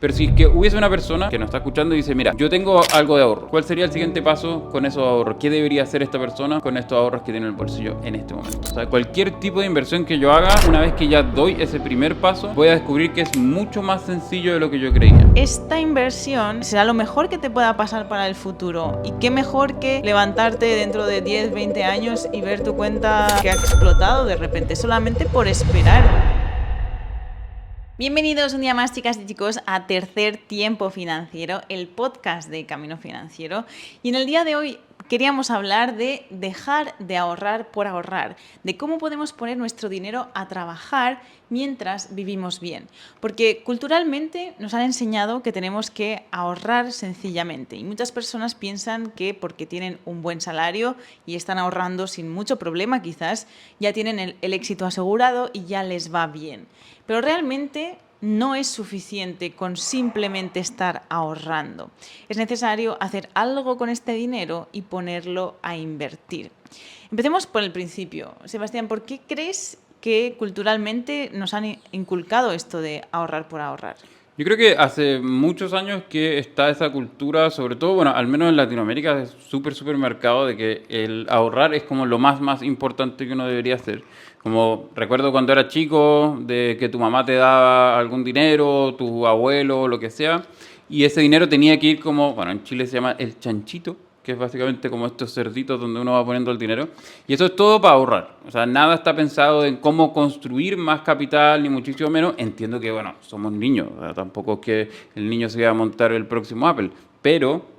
Pero si es que hubiese una persona que nos está escuchando y dice, mira, yo tengo algo de ahorro, ¿cuál sería el siguiente paso con esos ahorros? ¿Qué debería hacer esta persona con estos ahorros que tiene en el bolsillo en este momento? O sea, cualquier tipo de inversión que yo haga, una vez que ya doy ese primer paso, voy a descubrir que es mucho más sencillo de lo que yo creía. Esta inversión será lo mejor que te pueda pasar para el futuro. Y qué mejor que levantarte dentro de 10, 20 años y ver tu cuenta que ha explotado de repente, solamente por esperar. Bienvenidos un día más, chicas y chicos, a Tercer Tiempo Financiero, el podcast de Camino Financiero. Y en el día de hoy queríamos hablar de dejar de ahorrar por ahorrar, de cómo podemos poner nuestro dinero a trabajar mientras vivimos bien. Porque culturalmente nos han enseñado que tenemos que ahorrar sencillamente. Y muchas personas piensan que porque tienen un buen salario y están ahorrando sin mucho problema, quizás ya tienen el éxito asegurado y ya les va bien. Pero realmente no es suficiente con simplemente estar ahorrando. Es necesario hacer algo con este dinero y ponerlo a invertir. Empecemos por el principio. Sebastián, ¿por qué crees que culturalmente nos han inculcado esto de ahorrar por ahorrar? Yo creo que hace muchos años que está esa cultura, sobre todo, bueno, al menos en Latinoamérica es súper marcado de que el ahorrar es como lo más importante que uno debería hacer. Como recuerdo cuando era chico, de que tu mamá te daba algún dinero, tu abuelo, lo que sea, y ese dinero tenía que ir como, bueno, en Chile se llama el chanchito, que es básicamente como estos cerditos donde uno va poniendo el dinero. Y eso es todo para ahorrar. O sea, nada está pensado en cómo construir más capital, ni muchísimo menos. Entiendo que, bueno, somos niños. O sea, tampoco es que el niño se vaya a montar el próximo Apple. Pero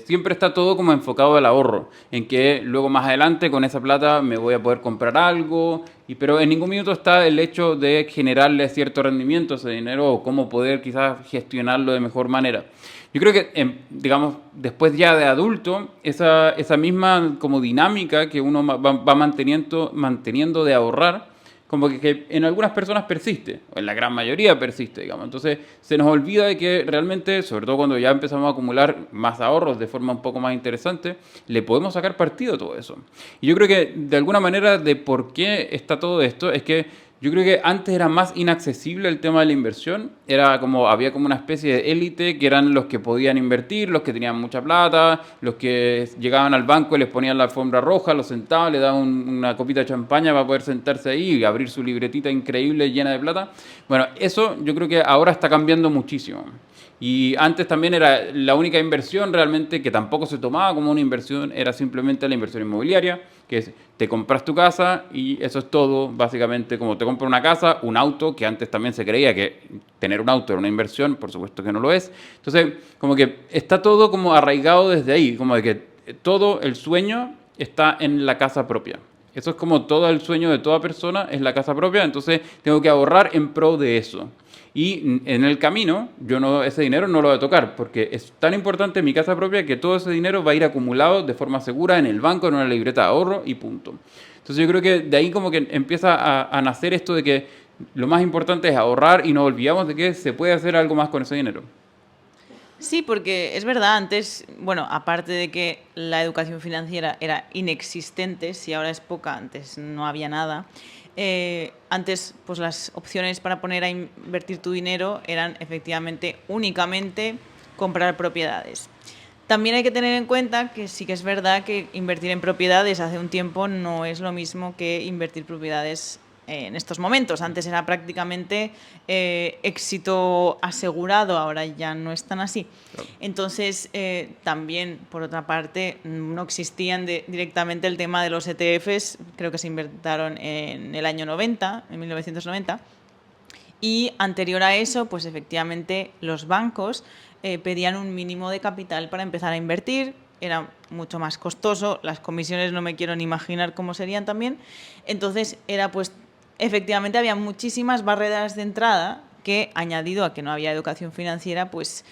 siempre está todo como enfocado al ahorro. En que luego más adelante con esa plata me voy a poder comprar algo. Pero en ningún minuto está el hecho de generarle cierto rendimiento a ese dinero o cómo poder quizás gestionarlo de mejor manera. Yo creo que, digamos, después ya de adulto, esa misma como dinámica que uno va manteniendo de ahorrar, como que en algunas personas persiste, o en la gran mayoría persiste, digamos. Entonces se nos olvida de que realmente, sobre todo cuando ya empezamos a acumular más ahorros de forma un poco más interesante, le podemos sacar partido a todo eso. Y yo creo que de alguna manera de por qué está todo esto es que yo creo que antes era más inaccesible el tema de la inversión. Había como una especie de élite que eran los que podían invertir, los que tenían mucha plata, los que llegaban al banco y les ponían la alfombra roja, los sentaban, le daban una copita de champaña para poder sentarse ahí y abrir su libretita increíble llena de plata. Bueno, eso yo creo que ahora está cambiando muchísimo. Y antes también era la única inversión realmente que tampoco se tomaba como una inversión, era simplemente la inversión inmobiliaria, que es te compras tu casa y eso es todo, básicamente como te compras una casa, un auto, que antes también se creía que tener un auto era una inversión, por supuesto que no lo es. Entonces, como que está todo como arraigado desde ahí, como de que todo el sueño está en la casa propia. Eso es como todo el sueño de toda persona, es la casa propia, entonces tengo que ahorrar en pro de eso. Y en el camino, ese dinero no lo voy a tocar, porque es tan importante mi casa propia que todo ese dinero va a ir acumulado de forma segura en el banco, en una libreta de ahorro y punto. Entonces yo creo que de ahí como que empieza a nacer esto de que lo más importante es ahorrar y no olvidamos de que se puede hacer algo más con ese dinero. Sí, porque es verdad, antes, bueno, aparte de que la educación financiera era inexistente, si ahora es poca, antes no había nada. Antes, pues las opciones para poner a invertir tu dinero eran efectivamente únicamente comprar propiedades. También hay que tener en cuenta que sí que es verdad que invertir en propiedades hace un tiempo no es lo mismo que invertir propiedades en estos momentos. Antes era prácticamente éxito asegurado, ahora ya no es tan así. Claro. Entonces, también, por otra parte, no existían directamente el tema de los ETFs, creo que se inventaron en el año 90, en 1990. Y anterior a eso, pues efectivamente los bancos pedían un mínimo de capital para empezar a invertir. Era mucho más costoso, las comisiones no me quiero ni imaginar cómo serían también. Entonces era pues, efectivamente había muchísimas barreras de entrada que, añadido a que no había educación financiera, pues...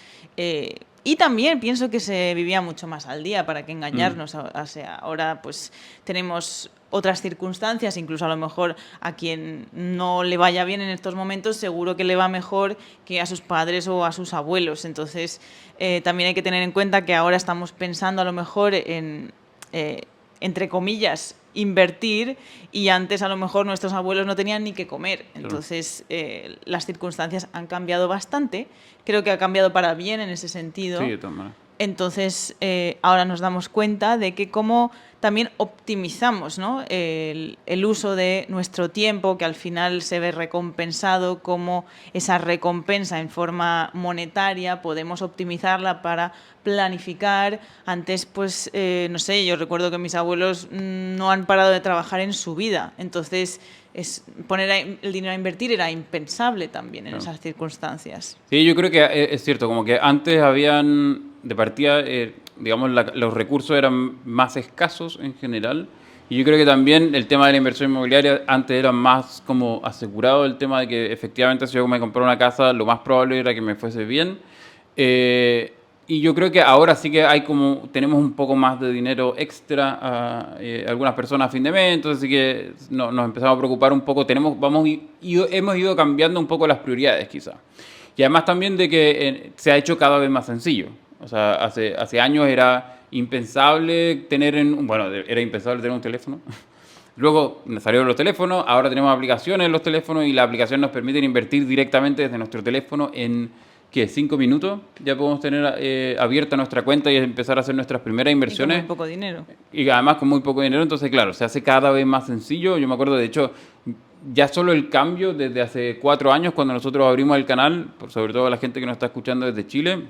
y también pienso que se vivía mucho más al día, para qué engañarnos. O sea, ahora pues tenemos otras circunstancias, incluso a lo mejor a quien no le vaya bien en estos momentos, seguro que le va mejor que a sus padres o a sus abuelos. Entonces, también hay que tener en cuenta que ahora estamos pensando a lo mejor en entre comillas, invertir, y antes a lo mejor nuestros abuelos no tenían ni que comer. Entonces, las circunstancias han cambiado bastante. Creo que ha cambiado para bien en ese sentido. Sí, de todas maneras. Entonces, ahora nos damos cuenta de que cómo también optimizamos, ¿no?, el uso de nuestro tiempo, que al final se ve recompensado, cómo esa recompensa en forma monetaria podemos optimizarla para planificar. Antes, pues, no sé, yo recuerdo que mis abuelos no han parado de trabajar en su vida. Entonces, poner el dinero a invertir era impensable también en esas circunstancias. Sí, yo creo que es cierto, como que antes habían, de partida, digamos, los recursos eran más escasos en general, y yo creo que también el tema de la inversión inmobiliaria antes era más como asegurado, el tema de que efectivamente si yo me comprara una casa, lo más probable era que me fuese bien. Y yo creo que ahora sí que hay como, tenemos un poco más de dinero extra a algunas personas a fin de mes, entonces sí que nos empezamos a preocupar un poco, hemos ido cambiando un poco las prioridades quizás. Y además también de que se ha hecho cada vez más sencillo. O sea, hace años era impensable era impensable tener un teléfono. Luego salieron los teléfonos, ahora tenemos aplicaciones en los teléfonos y las aplicaciones nos permiten invertir directamente desde nuestro teléfono en, ¿qué? 5 minutos. Ya podemos tener abierta nuestra cuenta y empezar a hacer nuestras primeras inversiones. Y con muy poco dinero. Y además con muy poco dinero, entonces claro, se hace cada vez más sencillo. Yo me acuerdo, de hecho, ya solo el cambio desde hace 4 años, cuando nosotros abrimos el canal, sobre todo la gente que nos está escuchando desde Chile,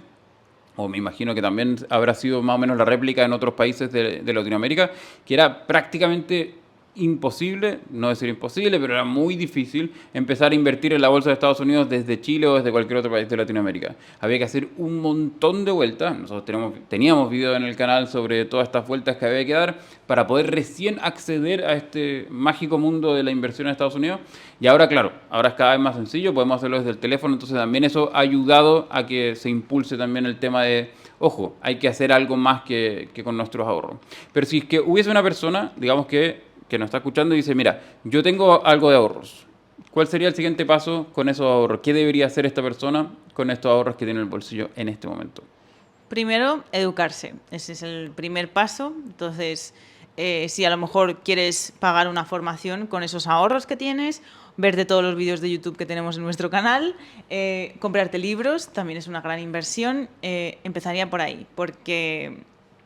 o me imagino que también habrá sido más o menos la réplica en otros países de Latinoamérica, que era prácticamente imposible, no decir imposible, pero era muy difícil empezar a invertir en la bolsa de Estados Unidos desde Chile o desde cualquier otro país de Latinoamérica. Había que hacer un montón de vueltas. Nosotros teníamos videos en el canal sobre todas estas vueltas que había que dar para poder recién acceder a este mágico mundo de la inversión en Estados Unidos. Y ahora, claro, ahora es cada vez más sencillo, podemos hacerlo desde el teléfono, entonces también eso ha ayudado a que se impulse también el tema de, ojo, hay que hacer algo más que con nuestros ahorros. Pero si es que hubiese una persona, digamos que nos está escuchando y dice, mira, yo tengo algo de ahorros. ¿Cuál sería el siguiente paso con esos ahorros? ¿Qué debería hacer esta persona con estos ahorros que tiene en el bolsillo en este momento? Primero, educarse. Ese es el primer paso. Entonces, si a lo mejor quieres pagar una formación con esos ahorros que tienes, verte todos los vídeos de YouTube que tenemos en nuestro canal, comprarte libros, también es una gran inversión. Empezaría por ahí, porque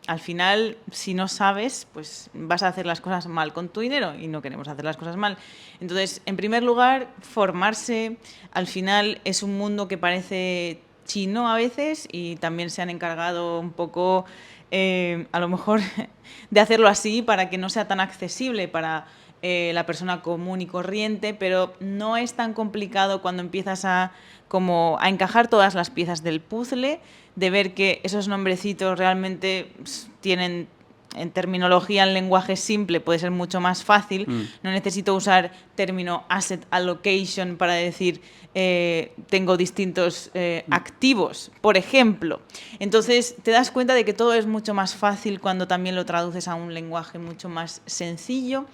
al final, si no sabes, pues vas a hacer las cosas mal con tu dinero y no queremos hacer las cosas mal. Entonces, en primer lugar, formarse. Al final es un mundo que parece chino a veces y también se han encargado un poco, a lo mejor, de hacerlo así para que no sea tan accesible para la persona común y corriente, pero no es tan complicado cuando empiezas a encajar todas las piezas del puzzle, de ver que esos nombrecitos realmente tienen, en terminología, en lenguaje simple, puede ser mucho más fácil. No necesito usar término asset allocation para decir tengo distintos activos, por ejemplo. Entonces te das cuenta de que todo es mucho más fácil cuando también lo traduces a un lenguaje mucho más sencillo.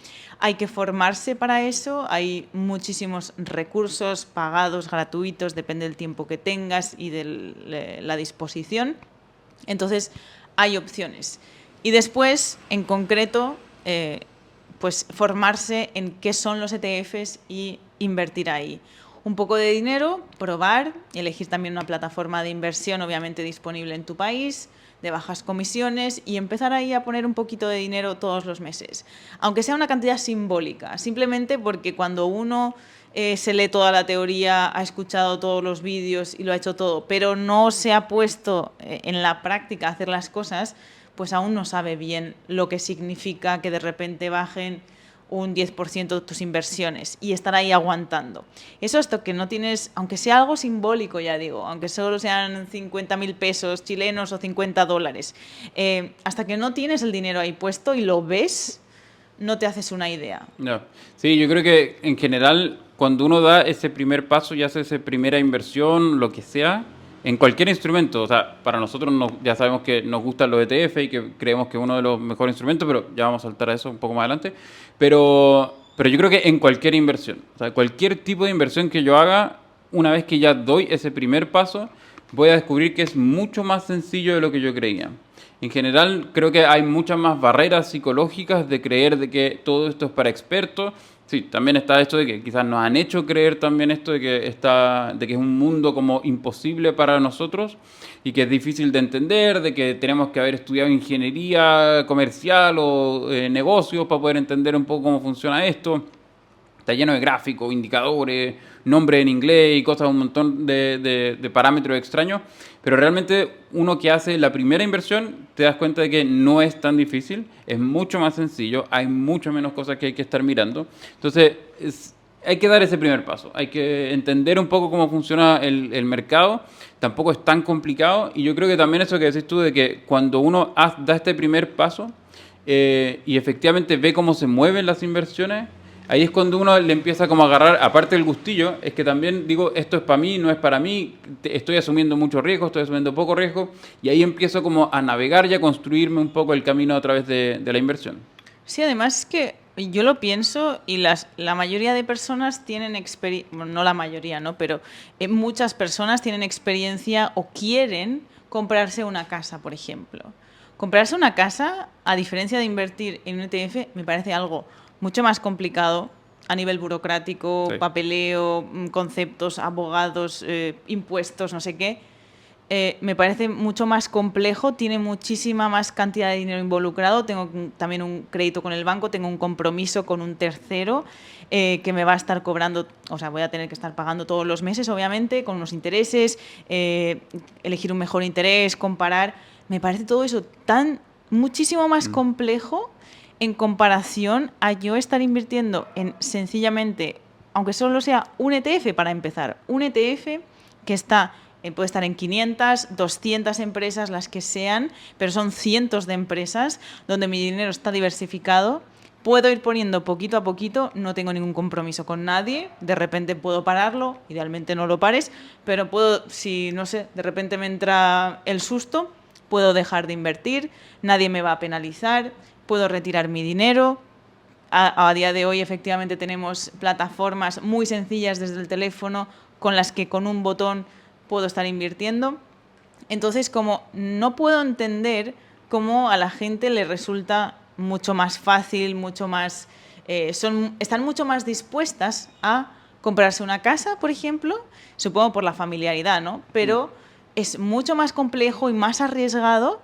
Hay que formarse para eso, hay muchísimos recursos pagados, gratuitos, depende del tiempo que tengas y de la disposición. Entonces hay opciones. Y después, en concreto, pues formarse en qué son los ETFs y invertir ahí. Un poco de dinero, probar, elegir también una plataforma de inversión obviamente disponible en tu país, de bajas comisiones, y empezar ahí a poner un poquito de dinero todos los meses. Aunque sea una cantidad simbólica, simplemente porque cuando uno se lee toda la teoría, ha escuchado todos los vídeos y lo ha hecho todo, pero no se ha puesto en la práctica a hacer las cosas, pues aún no sabe bien lo que significa que de repente bajen un 10% tus inversiones y estar ahí aguantando. Eso hasta que no tienes, aunque sea algo simbólico, ya digo, aunque solo sean 50.000 pesos chilenos o 50 dólares, hasta que no tienes el dinero ahí puesto y lo ves, no te haces una idea. No. Sí, yo creo que en general, cuando uno da ese primer paso y hace esa primera inversión, lo que sea, en cualquier instrumento, o sea, para nosotros ya sabemos que nos gustan los ETF y que creemos que es uno de los mejores instrumentos, pero ya vamos a saltar a eso un poco más adelante. Pero yo creo que en cualquier inversión, o sea, cualquier tipo de inversión que yo haga, una vez que ya doy ese primer paso, voy a descubrir que es mucho más sencillo de lo que yo creía. En general, creo que hay muchas más barreras psicológicas de creer de que todo esto es para expertos. Sí, también está esto de que quizás nos han hecho creer también esto de que es un mundo como imposible para nosotros y que es difícil de entender, de que tenemos que haber estudiado ingeniería comercial o negocios para poder entender un poco cómo funciona esto. Está lleno de gráficos, indicadores, nombres en inglés y cosas, un montón de parámetros extraños. Pero realmente uno que hace la primera inversión te das cuenta de que no es tan difícil, es mucho más sencillo, hay mucho menos cosas que hay que estar mirando. Entonces, hay que dar ese primer paso, hay que entender un poco cómo funciona el mercado, tampoco es tan complicado y yo creo que también eso que decís tú de que cuando uno da este primer paso y efectivamente ve cómo se mueven las inversiones, ahí es cuando uno le empieza como a agarrar, aparte del gustillo, es que también digo, esto es para mí, no es para mí, estoy asumiendo mucho riesgo, estoy asumiendo poco riesgo, y ahí empiezo como a navegar y a construirme un poco el camino a través de la inversión. Sí, además es que yo lo pienso y la mayoría de personas tienen experiencia, bueno, no la mayoría, ¿no? Pero muchas personas tienen experiencia o quieren comprarse una casa, por ejemplo. Comprarse una casa, a diferencia de invertir en un ETF, me parece algo mucho más complicado a nivel burocrático, Sí. papeleo, conceptos, abogados, impuestos, no sé qué. Me parece mucho más complejo, tiene muchísima más cantidad de dinero involucrado, tengo también un crédito con el banco, tengo un compromiso con un tercero que me va a estar cobrando, o sea, voy a tener que estar pagando todos los meses, obviamente, con unos intereses, elegir un mejor interés, comparar. Me parece todo eso muchísimo más complejo en comparación a yo estar invirtiendo en sencillamente, aunque solo sea un ETF para empezar, un ETF que puede estar en 500, 200 empresas, las que sean, pero son cientos de empresas donde mi dinero está diversificado. Puedo ir poniendo poquito a poquito, no tengo ningún compromiso con nadie, de repente puedo pararlo, idealmente no lo pares, pero puedo, si no sé, de repente me entra el susto, puedo dejar de invertir, nadie me va a penalizar, puedo retirar mi dinero. A día de hoy efectivamente tenemos plataformas muy sencillas desde el teléfono con las que con un botón puedo estar invirtiendo. Entonces, como no puedo entender cómo a la gente le resulta mucho más fácil, mucho más... están mucho más dispuestas a comprarse una casa, por ejemplo, supongo por la familiaridad, ¿no? Pero es mucho más complejo y más arriesgado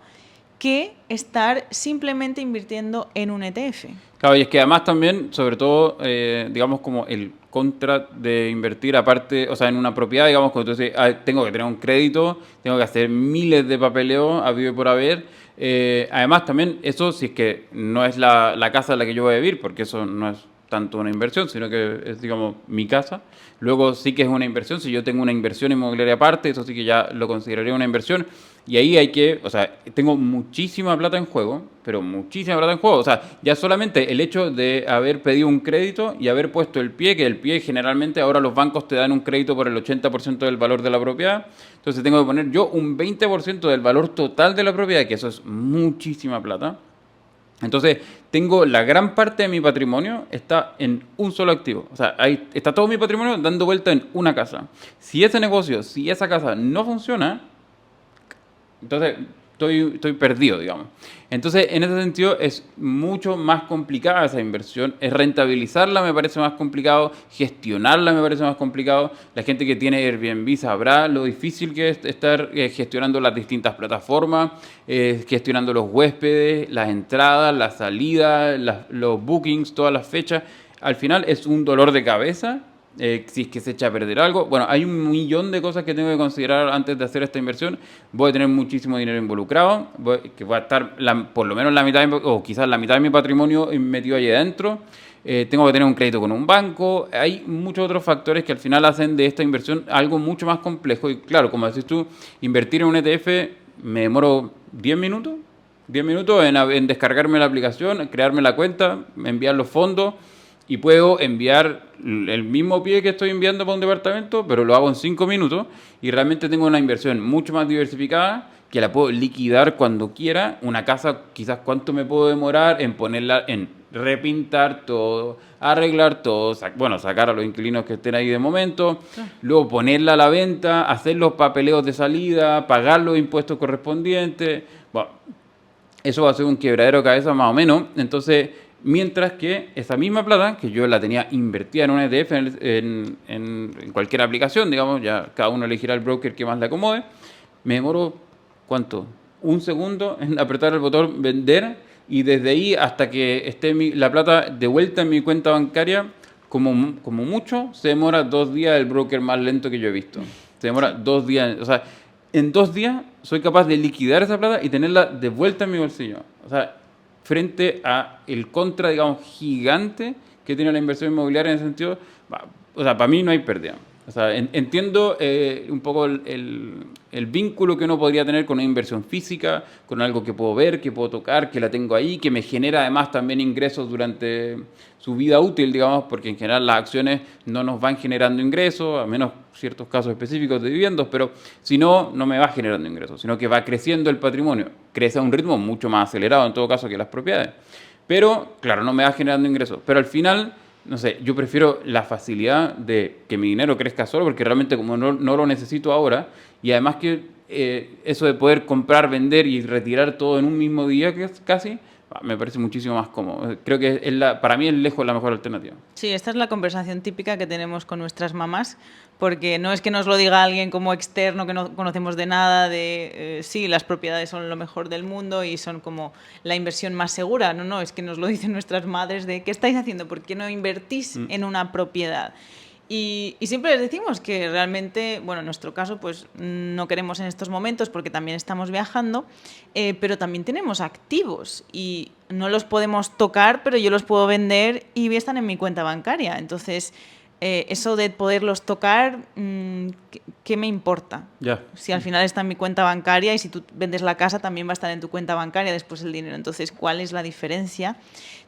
que estar simplemente invirtiendo en un ETF. Claro, y es que además también, sobre todo, digamos como el contra de invertir aparte, o sea, en una propiedad, digamos, cuando tú dices, tengo que tener un crédito, tengo que hacer miles de papeleo, habido y por haber. Además también eso, si es que no es la casa en la que yo voy a vivir, porque eso no es tanto una inversión, sino que es, digamos, mi casa. Luego sí que es una inversión, si yo tengo una inversión inmobiliaria aparte, eso sí que ya lo consideraría una inversión. Y ahí hay que, o sea, tengo muchísima plata en juego, pero muchísima plata en juego. O sea, ya solamente el hecho de haber pedido un crédito y haber puesto el pie, que el pie generalmente ahora los bancos te dan un crédito por el 80% del valor de la propiedad. Entonces tengo que poner yo un 20% del valor total de la propiedad, que eso es muchísima plata. Entonces, tengo la gran parte de mi patrimonio está en un solo activo. O sea, ahí está todo mi patrimonio dando vuelta en una casa. Si ese negocio, si esa casa no funciona, entonces estoy perdido, digamos. Entonces, en ese sentido, es mucho más complicada esa inversión. Es rentabilizarla me parece más complicado, gestionarla me parece más complicado. La gente que tiene Airbnb sabrá lo difícil que es estar gestionando las distintas plataformas, gestionando los huéspedes, las entradas, las salidas, los bookings, todas las fechas. Al final es un dolor de cabeza. Si es que se echa a perder algo. Bueno, hay un millón de cosas que tengo que considerar antes de hacer esta inversión. Voy a tener muchísimo dinero involucrado, que va a estar por lo menos la mitad, o quizás la mitad de mi patrimonio metido ahí adentro. Tengo que tener un crédito con un banco. Hay muchos otros factores que al final hacen de esta inversión algo mucho más complejo. Y claro, como decís tú, invertir en un ETF me demoro 10 minutos. 10 minutos en descargarme la aplicación, crearme la cuenta, enviar los fondos. Y puedo enviar el mismo pie que estoy enviando para un departamento, pero lo hago en 5 minutos y realmente tengo una inversión mucho más diversificada que la puedo liquidar cuando quiera. Una casa, quizás cuánto me puedo demorar en ponerla, en repintar todo, arreglar todo, bueno, sacar a los inquilinos que estén ahí de momento, luego ponerla a la venta, hacer los papeleos de salida, pagar los impuestos correspondientes. Bueno, eso va a ser un quebradero de cabeza más o menos. Entonces, mientras que esa misma plata, que yo la tenía invertida en un ETF, en cualquier aplicación, digamos, ya cada uno elegirá el broker que más le acomode, me demoro, ¿cuánto? Un segundo en apretar el botón vender, y desde ahí hasta que esté la plata de vuelta en mi cuenta bancaria, como mucho, se demora 2 días, el broker más lento que yo he visto. Se demora 2 días, o sea, en 2 días soy capaz de liquidar esa plata y tenerla de vuelta en mi bolsillo. O sea, frente a el contra, digamos, gigante que tiene la inversión inmobiliaria en ese sentido, o sea, para mí no hay pérdida. O sea, entiendo un poco el vínculo que uno podría tener con una inversión física, con algo que puedo ver, que puedo tocar, que la tengo ahí, que me genera además también ingresos durante su vida útil, digamos, porque en general las acciones no nos van generando ingresos, a menos ciertos casos específicos de viviendas, pero si no, no me va generando ingresos, sino que va creciendo el patrimonio. Crece a un ritmo mucho más acelerado en todo caso que las propiedades. Pero, claro, no me va generando ingresos. Pero al final, no sé, yo prefiero la facilidad de que mi dinero crezca solo, porque realmente como no lo necesito ahora, y además que eso de poder comprar, vender y retirar todo en un mismo día, que es casi, me parece muchísimo más cómodo. Creo que para mí es lejos la mejor alternativa. Sí, esta es la conversación típica que tenemos con nuestras mamás, porque no es que nos lo diga alguien como externo que no conocemos de nada, de sí, las propiedades son lo mejor del mundo y son como la inversión más segura. No, es que nos lo dicen nuestras madres de ¿qué estáis haciendo? ¿Por qué no invertís en una propiedad? Y siempre les decimos que realmente, bueno, en nuestro caso, pues no queremos en estos momentos porque también estamos viajando, pero también tenemos activos y no los podemos tocar, pero yo los puedo vender y están en mi cuenta bancaria. Entonces, eso de poderlos tocar, ¿qué me importa? Ya. Si al final está en mi cuenta bancaria y si tú vendes la casa también va a estar en tu cuenta bancaria después el dinero. Entonces, ¿cuál es la diferencia?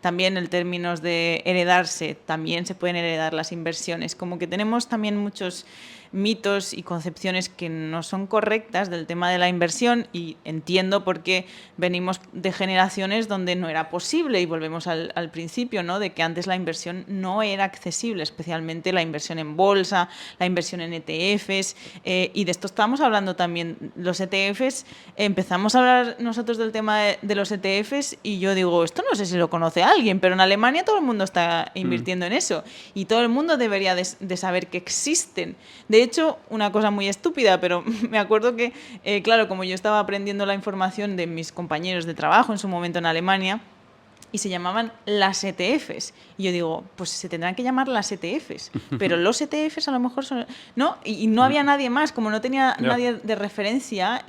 También en términos de heredarse, también se pueden heredar las inversiones. Como que tenemos también muchos mitos y concepciones que no son correctas del tema de la inversión y entiendo por qué venimos de generaciones donde no era posible y volvemos al principio, ¿no? De que antes la inversión no era accesible, especialmente la inversión en bolsa, la inversión en ETFs y de esto estamos hablando también. Los ETFs, empezamos a hablar nosotros del tema de los ETFs y yo digo, esto no sé si lo conoce alguien, pero en Alemania todo el mundo está invirtiendo en eso y todo el mundo debería de saber que existen. De hecho, una cosa muy estúpida, pero me acuerdo que, claro, como yo estaba aprendiendo la información de mis compañeros de trabajo en su momento en Alemania, y se llamaban las ETFs. Y yo digo, pues se tendrán que llamar las ETFs, pero los ETFs a lo mejor son... ¿No? Y no había nadie más, como no tenía nadie de referencia,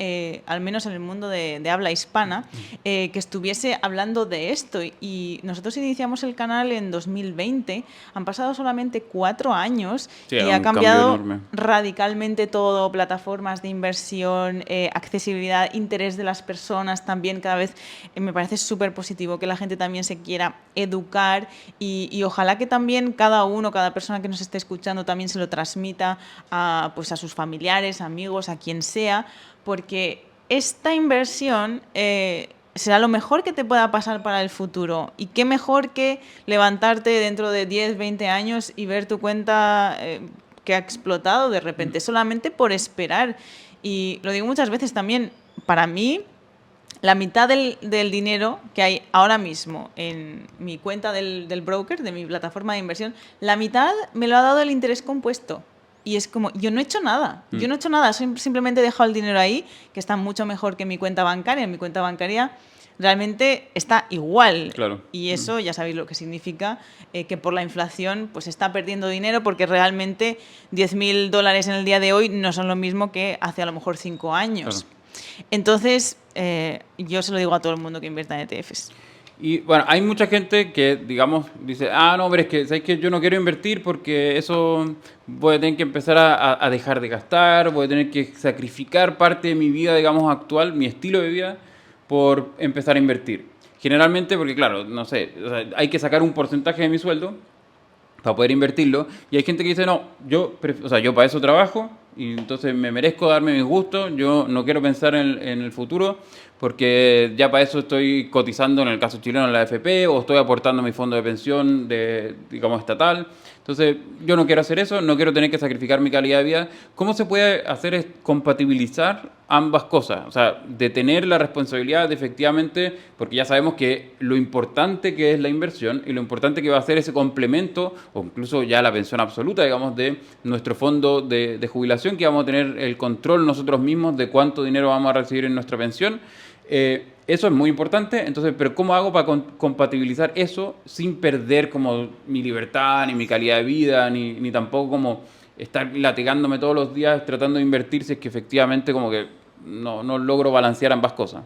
al menos en el mundo de habla hispana, que estuviese hablando de esto. Y nosotros iniciamos el canal en 2020, han pasado solamente 4 años Sí, y un ha cambiado cambio enorme. radicalmente todo, plataformas de inversión, accesibilidad, interés de las personas también cada vez me parece súper positivo que la gente también se quiera educar y ojalá que también cada persona que nos esté escuchando también se lo transmita pues a sus familiares, amigos, a quien sea, porque esta inversión será lo mejor que te pueda pasar para el futuro. Y qué mejor que levantarte dentro de 10, 20 años y ver tu cuenta que ha explotado de repente, solamente por esperar. Y lo digo muchas veces también, para mí, la mitad del dinero que hay ahora mismo en mi cuenta del broker, de mi plataforma de inversión, la mitad me lo ha dado el interés compuesto. Y es como, yo no he hecho nada, simplemente he dejado el dinero ahí, que está mucho mejor que mi cuenta bancaria. En mi cuenta bancaria realmente está igual. Claro. Y eso ya sabéis lo que significa, que por la inflación pues está perdiendo dinero, porque realmente $10.000 en el día de hoy no son lo mismo que hace a lo mejor 5 años. Claro. Entonces, yo se lo digo a todo el mundo que invierta en ETFs. Y bueno, hay mucha gente que, digamos, dice, no, pero es que, ¿sabes qué? Yo no quiero invertir porque eso voy a tener que empezar a dejar de gastar, voy a tener que sacrificar parte de mi vida, digamos, actual, mi estilo de vida, por empezar a invertir. Generalmente porque, claro, no sé, o sea, hay que sacar un porcentaje de mi sueldo para poder invertirlo. Y hay gente que dice, no, yo para eso trabajo, Y entonces me merezco darme mis gustos, yo no quiero pensar en el futuro, porque ya para eso estoy cotizando, en el caso chileno, en la AFP, o estoy aportando a mi fondo de pensión, digamos, estatal. Entonces, yo no quiero hacer eso, no quiero tener que sacrificar mi calidad de vida. ¿Cómo se puede hacer es compatibilizar ambas cosas? O sea, de tener la responsabilidad de efectivamente, porque ya sabemos que lo importante que es la inversión y lo importante que va a ser ese complemento, o incluso ya la pensión absoluta, digamos, de nuestro fondo de jubilación, que vamos a tener el control nosotros mismos de cuánto dinero vamos a recibir en nuestra pensión. Eso es muy importante, entonces, pero ¿cómo hago para compatibilizar eso sin perder como mi libertad, ni mi calidad de vida, ni tampoco como estar latigándome todos los días tratando de invertir si es que efectivamente como que no logro balancear ambas cosas?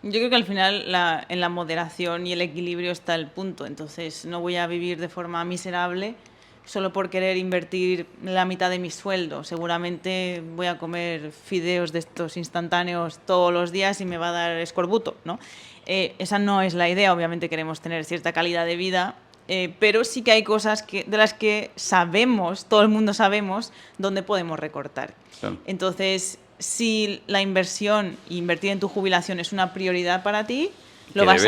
Yo creo que al final en la moderación y el equilibrio está el punto. Entonces no voy a vivir de forma miserable solo por querer invertir la mitad de mi sueldo. Seguramente voy a comer fideos de estos instantáneos todos los días y me va a dar escorbuto, ¿no? Esa no es la idea. Obviamente queremos tener cierta calidad de vida, pero sí que hay cosas de las que sabemos, todo el mundo sabemos, dónde podemos recortar. Claro. Entonces, si la invertir en tu jubilación es una prioridad para ti, lo vas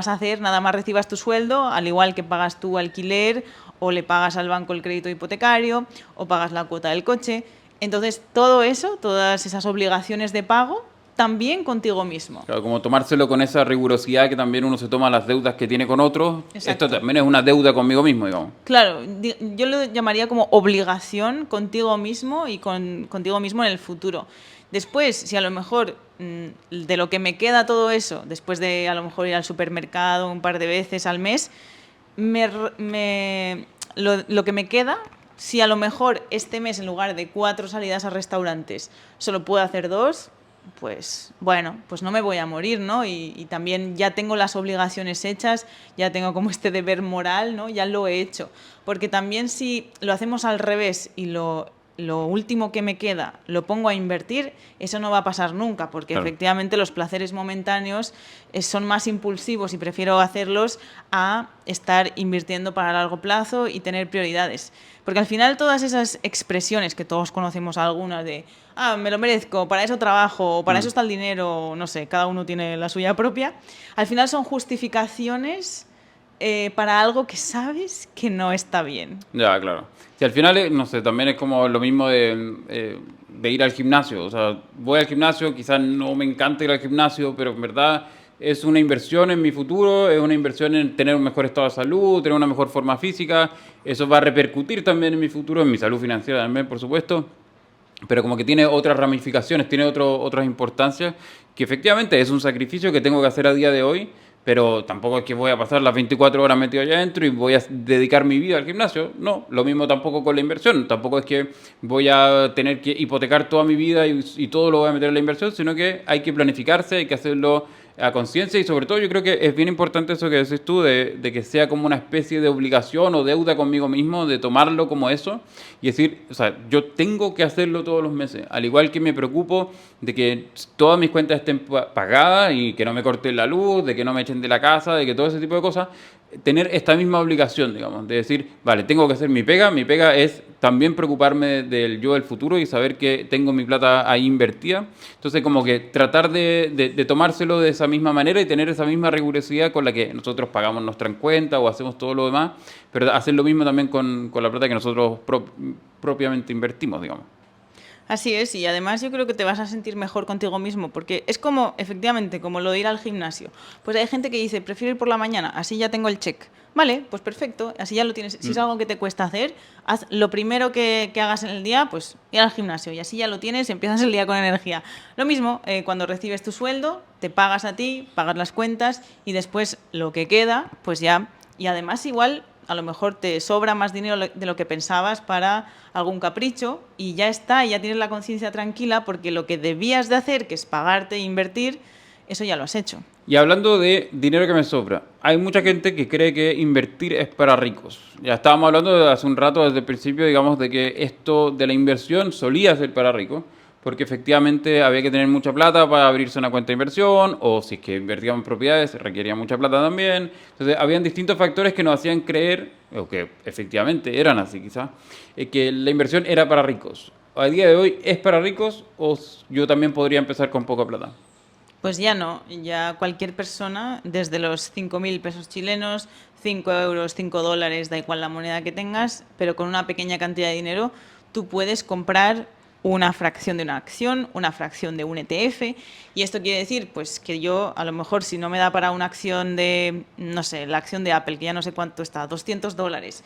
a hacer, nada más recibas tu sueldo, al igual que pagas tu alquiler o le pagas al banco el crédito hipotecario o pagas la cuota del coche. Entonces, todo eso, todas esas obligaciones de pago, también contigo mismo. Claro, como tomárselo con esa rigurosidad que también uno se toma las deudas que tiene con otros. Exacto. Esto también es una deuda conmigo mismo, digamos. Claro, yo lo llamaría como obligación contigo mismo y contigo mismo en el futuro. Después, si a lo mejor de lo que me queda todo eso, después de a lo mejor ir al supermercado un par de veces al mes, lo que me queda, si a lo mejor este mes en lugar de 4 salidas a restaurantes solo puedo hacer 2, pues bueno, pues no me voy a morir, ¿no? Y también ya tengo las obligaciones hechas, ya tengo como este deber moral, ¿no? Ya lo he hecho. Porque también si lo hacemos al revés y lo último que me queda lo pongo a invertir, eso no va a pasar nunca, porque Claro. efectivamente los placeres momentáneos son más impulsivos y prefiero hacerlos a estar invirtiendo para largo plazo y tener prioridades. Porque al final todas esas expresiones que todos conocemos algunas de me lo merezco, para eso trabajo, para eso está el dinero, no sé, cada uno tiene la suya propia, al final son justificaciones para algo que sabes que no está bien. Ya, claro. Si al final, no sé, también es como lo mismo de ir al gimnasio. O sea, voy al gimnasio, quizás no me encanta ir al gimnasio, pero en verdad es una inversión en mi futuro, es una inversión en tener un mejor estado de salud, tener una mejor forma física. Eso va a repercutir también en mi futuro, en mi salud financiera también, por supuesto. Pero como que tiene otras ramificaciones, tiene otras importancias, que efectivamente es un sacrificio que tengo que hacer a día de hoy, pero tampoco es que voy a pasar las 24 horas metido allá adentro y voy a dedicar mi vida al gimnasio. No, lo mismo tampoco con la inversión. Tampoco es que voy a tener que hipotecar toda mi vida y todo lo voy a meter en la inversión, sino que hay que planificarse, hay que hacerlo a conciencia y sobre todo yo creo que es bien importante eso que decís tú, de que sea como una especie de obligación o deuda conmigo mismo, de tomarlo como eso y decir, o sea, yo tengo que hacerlo todos los meses, al igual que me preocupo de que todas mis cuentas estén pagadas y que no me corten la luz, de que no me echen de la casa, de que todo ese tipo de cosas, tener esta misma obligación, digamos, de decir, vale, tengo que hacer mi pega es también preocuparme del yo del futuro y saber que tengo mi plata ahí invertida. Entonces, como que tratar de tomárselo de esa misma manera y tener esa misma rigurosidad con la que nosotros pagamos nuestra cuenta o hacemos todo lo demás, pero hacer lo mismo también con la plata que nosotros propiamente invertimos, digamos. Así es, y además yo creo que te vas a sentir mejor contigo mismo, porque es como, efectivamente, como lo de ir al gimnasio. Pues hay gente que dice, prefiero ir por la mañana, así ya tengo el check. Vale, pues perfecto, así ya lo tienes. Si es algo que te cuesta hacer, haz lo primero que hagas en el día, pues ir al gimnasio, y así ya lo tienes y empiezas el día con energía. Lo mismo, cuando recibes tu sueldo, te pagas a ti, pagas las cuentas, y después lo que queda, pues ya... Y además igual a lo mejor te sobra más dinero de lo que pensabas para algún capricho y ya está, y ya tienes la conciencia tranquila porque lo que debías de hacer, que es pagarte e invertir, eso ya lo has hecho. Y hablando de dinero que me sobra, hay mucha gente que cree que invertir es para ricos. Ya estábamos hablando hace un rato, desde el principio, digamos, de que esto de la inversión solía ser para ricos, porque efectivamente había que tener mucha plata para abrirse una cuenta de inversión, o si es que invertíamos en propiedades, requería mucha plata también. Entonces, habían distintos factores que nos hacían creer o que efectivamente eran así quizás, que la inversión era para ricos. ¿A día de hoy es para ricos o yo también podría empezar con poca plata? Pues ya no, ya cualquier persona, desde los 5.000 pesos chilenos, 5 euros, 5 dólares, da igual la moneda que tengas, pero con una pequeña cantidad de dinero, tú puedes comprar una fracción de una acción, una fracción de un ETF. Y esto quiere decir, pues que yo, a lo mejor, si no me da para una acción de, no sé, la acción de Apple, que ya no sé cuánto está, 200 dólares,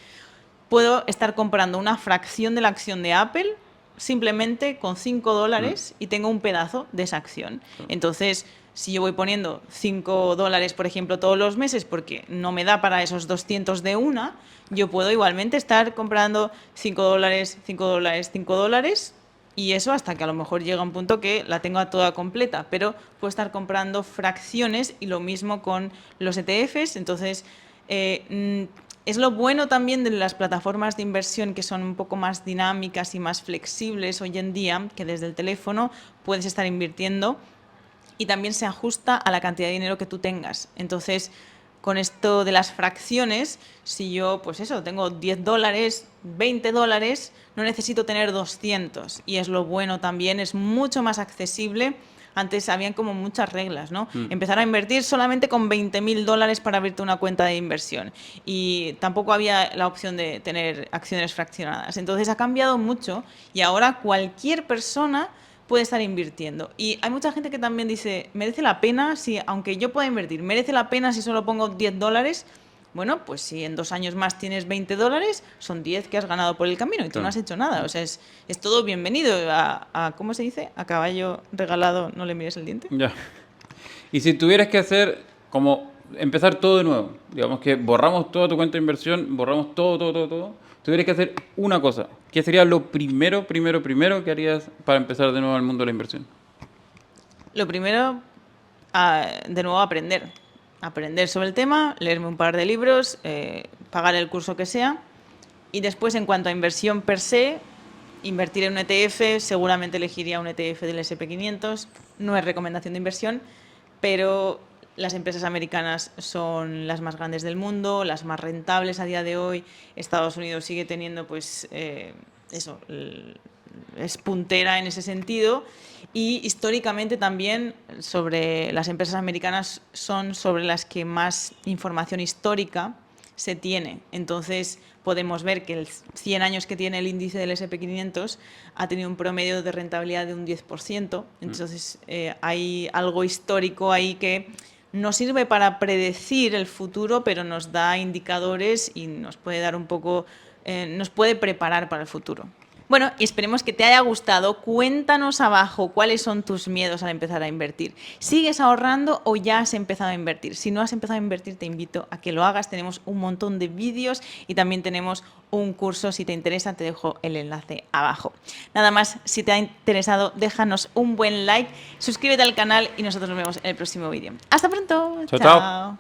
puedo estar comprando una fracción de la acción de Apple simplemente con 5 dólares y tengo un pedazo de esa acción. Entonces, si yo voy poniendo 5 dólares, por ejemplo, todos los meses porque no me da para esos 200 de una, yo puedo igualmente estar comprando 5 dólares, 5 dólares, 5 dólares y eso hasta que a lo mejor llega un punto que la tengo toda completa, pero puedo estar comprando fracciones y lo mismo con los ETFs. Entonces, es lo bueno también de las plataformas de inversión que son un poco más dinámicas y más flexibles hoy en día, que desde el teléfono puedes estar invirtiendo y también se ajusta a la cantidad de dinero que tú tengas. Entonces, con esto de las fracciones, si yo, pues eso, tengo 10 dólares, 20 dólares, no necesito tener 200. Y es lo bueno también, es mucho más accesible. Antes habían como muchas reglas, ¿no? Empezar a invertir solamente con 20.000 dólares para abrirte una cuenta de inversión. Y tampoco había la opción de tener acciones fraccionadas. Entonces ha cambiado mucho y ahora cualquier persona puede estar invirtiendo. Y hay mucha gente que también dice, merece la pena, si, aunque yo pueda invertir, merece la pena si solo pongo 10 dólares. Bueno, pues si en 2 años más tienes 20 dólares, son 10 que has ganado por el camino y tú no has hecho nada. O sea, es todo bienvenido. ¿Cómo se dice? A caballo regalado no le mires el diente. Ya. Y si tuvieras que hacer como empezar todo de nuevo, digamos que borramos toda tu cuenta de inversión, borramos todo, tuvieras que hacer una cosa, ¿qué sería lo primero que harías para empezar de nuevo al mundo de la inversión? Lo primero, de nuevo, aprender. Aprender sobre el tema, leerme un par de libros, pagar el curso que sea. Y después, en cuanto a inversión per se, invertir en un ETF, seguramente elegiría un ETF del SP500. No es recomendación de inversión, pero las empresas americanas son las más grandes del mundo, las más rentables a día de hoy. Estados Unidos sigue teniendo, pues, eso, es puntera en ese sentido. Y históricamente también sobre las empresas americanas son sobre las que más información histórica se tiene. Entonces podemos ver que el 100 años que tiene el índice del SP500 ha tenido un promedio de rentabilidad de un 10%. Entonces hay algo histórico ahí que nos sirve para predecir el futuro, pero nos da indicadores y nos puede dar un poco, nos puede preparar para el futuro. Bueno, y esperemos que te haya gustado. Cuéntanos abajo cuáles son tus miedos al empezar a invertir. ¿Sigues ahorrando o ya has empezado a invertir? Si no has empezado a invertir, te invito a que lo hagas. Tenemos un montón de vídeos y también tenemos un curso. Si te interesa, te dejo el enlace abajo. Nada más, si te ha interesado, déjanos un buen like, suscríbete al canal y nosotros nos vemos en el próximo vídeo. ¡Hasta pronto! Chao, chao.